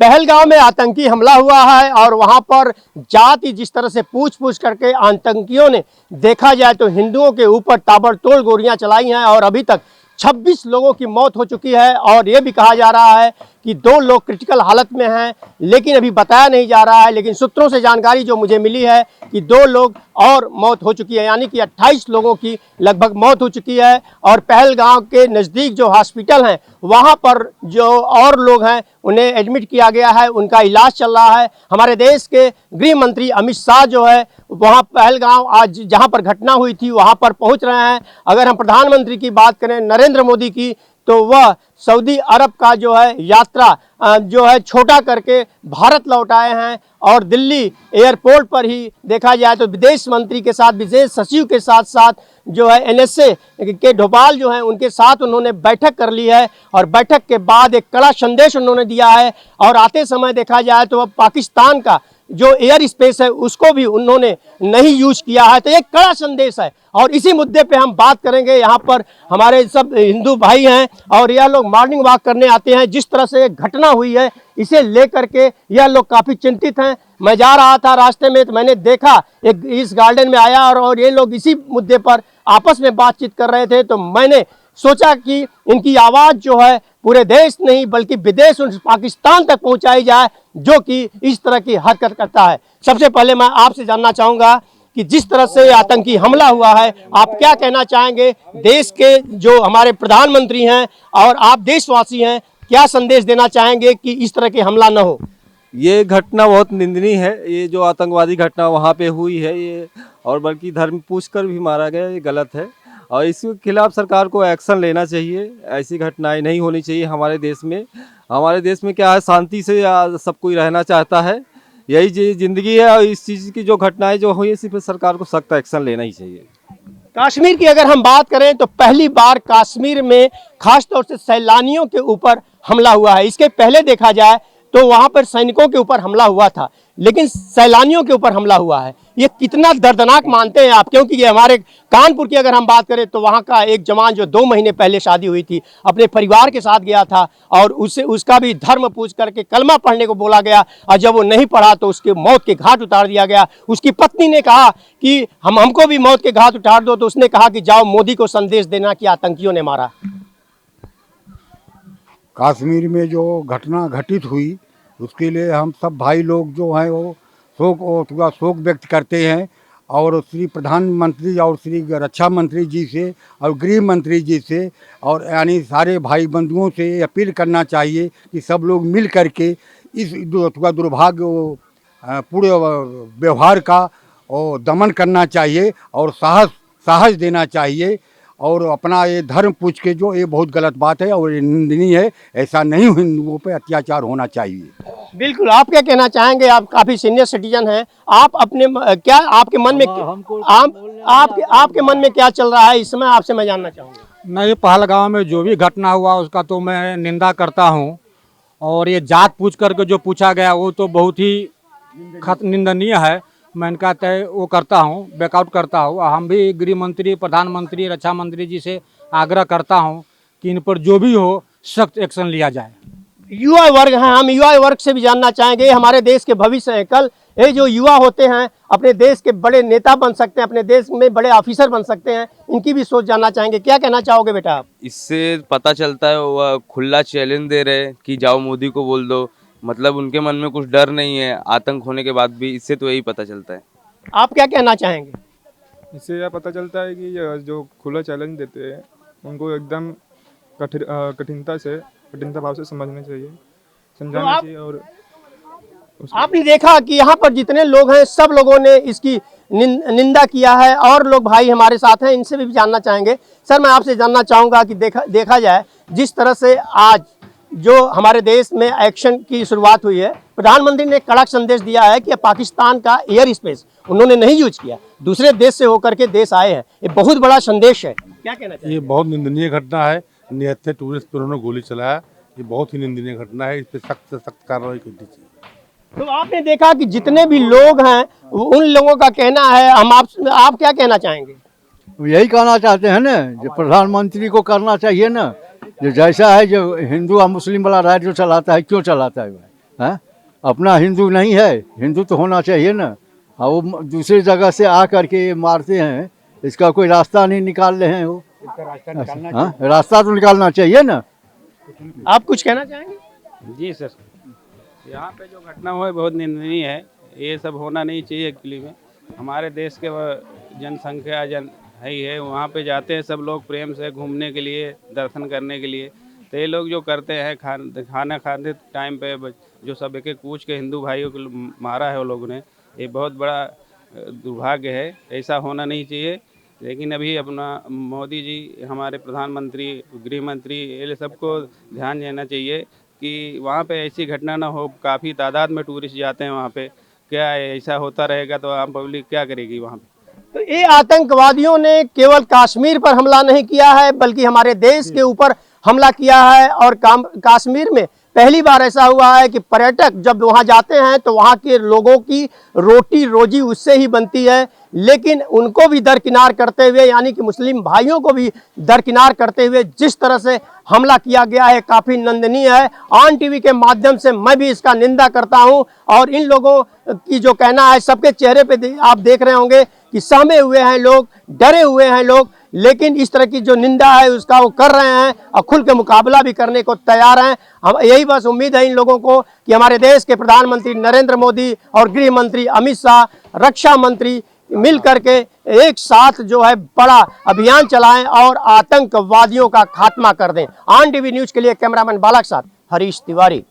पहलगाम में आतंकी हमला हुआ है और वहां पर जाति जिस तरह से पूछ करके आतंकियों ने देखा जाए तो हिंदुओं के ऊपर ताबड़तोड़ गोलियां चलाई हैं और अभी तक 26 लोगों की मौत हो चुकी है। और ये भी कहा जा रहा है कि 2 लोग क्रिटिकल हालत में हैं, लेकिन अभी बताया नहीं जा रहा है। लेकिन सूत्रों से जानकारी जो मुझे मिली है कि 2 लोग और मौत हो चुकी है, यानी कि 28 लोगों की लगभग मौत हो चुकी है। और पहलगाम के नज़दीक जो हॉस्पिटल हैं वहाँ पर जो और लोग हैं उन्हें एडमिट किया गया है, उनका इलाज चल रहा है। हमारे देश के गृह मंत्री अमित शाह जो है वहाँ पहलगाम आज जहाँ पर घटना हुई थी वहाँ पर पहुँच रहे हैं। अगर हम प्रधानमंत्री की बात करें नरेंद्र मोदी की, तो वह सऊदी अरब का जो है यात्रा जो है छोटा करके भारत लौट आए हैं और दिल्ली एयरपोर्ट पर ही देखा जाए तो विदेश मंत्री के साथ, विदेश सचिव के साथ साथ जो है एनएसए के डोभाल जो हैं उनके साथ उन्होंने बैठक कर ली है। और बैठक के बाद एक कड़ा संदेश उन्होंने दिया है और आते समय देखा जाए तो अब पाकिस्तान का जो एयर स्पेस है उसको भी उन्होंने नहीं यूज किया है। तो एक कड़ा संदेश है और इसी मुद्दे पे हम बात करेंगे। यहाँ पर हमारे सब हिंदू भाई हैं और यह लोग मॉर्निंग वॉक करने आते हैं। जिस तरह से घटना हुई है इसे लेकर के यह लोग काफ़ी चिंतित हैं। मैं जा रहा था रास्ते में तो मैंने देखा एक इस गार्डन में आया और ये लोग इसी मुद्दे पर आपस में बातचीत कर रहे थे। तो मैंने सोचा कि इनकी आवाज़ जो है पूरे देश नहीं बल्कि विदेश पाकिस्तान तक पहुंचाई जाए जो कि इस तरह की हरकत करता है। सबसे पहले मैं आपसे जानना चाहूँगा कि जिस तरह से आतंकी हमला हुआ है आप क्या कहना चाहेंगे? देश के जो हमारे प्रधानमंत्री हैं और आप देशवासी हैं, क्या संदेश देना चाहेंगे कि इस तरह के हमला न हो? ये घटना बहुत निंदनीय है। ये जो आतंकवादी घटना वहाँ पे हुई है ये, और बल्कि धर्म पूछकर भी मारा गया, ये गलत है और इसके खिलाफ सरकार को एक्शन लेना चाहिए। ऐसी घटनाएं नहीं होनी चाहिए हमारे देश में। हमारे देश में क्या है, शांति से सब कोई रहना चाहता है, यही ज़िंदगी है। और इस चीज़ की जो घटनाएं जो हुई इस पर सरकार को सख्त एक्शन लेना ही चाहिए। कश्मीर की अगर हम बात करें तो पहली बार कश्मीर में खासतौर से सैलानियों के ऊपर हमला हुआ है। इसके पहले देखा जाए तो वहाँ पर सैनिकों के ऊपर हमला हुआ था, लेकिन सैलानियों के ऊपर हमला हुआ है। ये कितना दर्दनाक मानते हैं आप? क्योंकि ये हमारे कानपुर की अगर हम बात करें तो वहाँ का एक जवान जो 2 महीने पहले शादी हुई थी अपने परिवार के साथ गया था और उसका भी धर्म पूछ करके कलमा पढ़ने को बोला गया और जब वो नहीं पढ़ा तो उसके मौत के घाट उतार दिया गया। उसकी पत्नी ने कहा कि हमको भी मौत के घाट उतार दो, तो उसने कहा कि जाओ मोदी को संदेश देना कि आतंकियों ने मारा। कश्मीर में जो घटना घटित हुई उसके लिए हम सब भाई लोग जो हैं वो शोक व्यक्त करते हैं और श्री प्रधानमंत्री और श्री रक्षा मंत्री जी से और गृह मंत्री जी से और यानी सारे भाई बंधुओं से अपील करना चाहिए कि सब लोग मिल करके इस दुर्भाग्य पूरे व्यवहार का दमन करना चाहिए और साहस देना चाहिए और अपना ये धर्म पूछ के जो ये बहुत गलत बात है और ये निंदनीय है। ऐसा नहीं हिंदुओं पे अत्याचार होना चाहिए। बिल्कुल, आप क्या कहना चाहेंगे? आप काफी सीनियर सिटीजन हैं, आप अपने क्या आपके मन में आपके मन में क्या चल रहा है इस समय? आपसे मैं जानना चाहूँगा। नहीं, पहलगाम में जो भी घटना हुआ उसका तो मैं निंदा करता हूँ और ये जात पूछ करके जो पूछा गया वो तो बहुत ही निंदनीय है। मैं इनका तय वो करता हूँ, बैकआउट करता हूँ। हम भी गृह मंत्री, प्रधानमंत्री, रक्षा मंत्री जी से आग्रह करता हूँ कि इन पर जो भी हो सख्त एक्शन लिया जाए। युवा वर्ग हैं, हम युवा वर्ग से भी जानना चाहेंगे, हमारे देश के भविष्य हैं। कल ये जो युवा होते हैं अपने देश के बड़े नेता बन सकते हैं, अपने देश में बड़े ऑफिसर बन सकते हैं, इनकी भी सोच जानना चाहेंगे। क्या कहना चाहोगे बेटा आप? इससे पता चलता है वह खुला चैलेंज दे रहे कि जाओ मोदी को बोल दो, मतलब उनके मन में कुछ डर नहीं है आतंक होने के बाद भी। इससे तो यही पता चलता है। आप क्या कहना चाहेंगे? इससे यह पता चलता है कि जो खुला चैलेंज देते हैं उनको एकदम कठिनता भाव से समझना चाहिए, समझाना चाहिए। और आपने देखा कि यहाँ पर जितने लोग हैं सब लोगों ने इसकी निंदा किया है और लोग भाई हमारे साथ हैं, इनसे भी जानना चाहेंगे। सर, मैं आपसे जानना चाहूँगा कि देखा जाए जिस तरह से आज जो हमारे देश में एक्शन की शुरुआत हुई है, प्रधानमंत्री ने कड़क संदेश दिया है कि पाकिस्तान का एयर स्पेस उन्होंने नहीं यूज किया, दूसरे देश से होकर के देश आए हैं। ये बहुत बड़ा संदेश है, क्या कहना चाहिए? ये बहुत निंदनीय घटना है। निहत्थे टूरिस्ट पर उन्होंने गोली चलाया, ये बहुत ही निंदनीय घटना है। इस पर सख्त से सख्त कार्रवाई करनी चाहिए। तो आपने देखा कि जितने भी लोग हैं उन लोगों का कहना है, आप क्या कहना चाहेंगे? यही कहना चाहते हैं ना, जो प्रधानमंत्री को करना चाहिए ना, जो जैसा है जो हिंदू और मुस्लिम वाला राज जो चलाता है, क्यों चलाता है हैं? अपना हिंदू नहीं है, हिंदू तो होना चाहिए ना। और वो दूसरी जगह से आ करके ये मारते हैं, इसका कोई रास्ता नहीं निकाल रहे हैं वो। हाँ, रास्ता तो निकालना चाहिए ना। आप कुछ कहना चाहेंगे? जी सर, यहाँ पे जो घटना हुई बहुत निंदनीय है। ये सब होना नहीं चाहिए एक्चुअली में। हमारे देश के जनसंख्या है ही है, वहाँ पे जाते हैं सब लोग प्रेम से घूमने के लिए, दर्शन करने के लिए। तो ये लोग जो करते हैं खाना खाते टाइम पे जो सब एक एक पूछ के हिंदू भाइयों को मारा है वो लोगों ने, ये बहुत बड़ा दुर्भाग्य है। ऐसा होना नहीं चाहिए। लेकिन अभी अपना मोदी जी, हमारे प्रधानमंत्री, गृह मंत्री, ये सबको ध्यान देना चाहिए कि वहाँ पे ऐसी घटना ना हो। काफ़ी तादाद में टूरिस्ट जाते हैं वहाँ पे। क्या ऐसा होता रहेगा तो आम पब्लिक क्या करेगी वहाँ पे? तो ये आतंकवादियों ने केवल कश्मीर पर हमला नहीं किया है, बल्कि हमारे देश के ऊपर हमला किया है। और कश्मीर में पहली बार ऐसा हुआ है कि पर्यटक जब वहां जाते हैं तो वहां के लोगों की रोटी रोजी उससे ही बनती है, लेकिन उनको भी दरकिनार करते हुए, यानी कि मुस्लिम भाइयों को भी दरकिनार करते हुए जिस तरह से हमला किया गया है, काफ़ी निंदनीय है। ऑन टीवी के माध्यम से मैं भी इसका निंदा करता हूं। और इन लोगों की जो कहना है, सबके चेहरे पे आप देख रहे होंगे कि सहमे हुए हैं लोग, डरे हुए हैं लोग, लेकिन इस तरह की जो निंदा है उसका वो कर रहे हैं और खुल के मुकाबला भी करने को तैयार हैं। हम यही बस उम्मीद है इन लोगों को कि हमारे देश के प्रधानमंत्री नरेंद्र मोदी और गृह मंत्री अमित शाह, रक्षा मंत्री मिल करके एक साथ जो है बड़ा अभियान चलाएं और आतंकवादियों का खात्मा कर दें। ऑन टीवी न्यूज के लिए कैमरामैन बालक साथ हरीश तिवारी।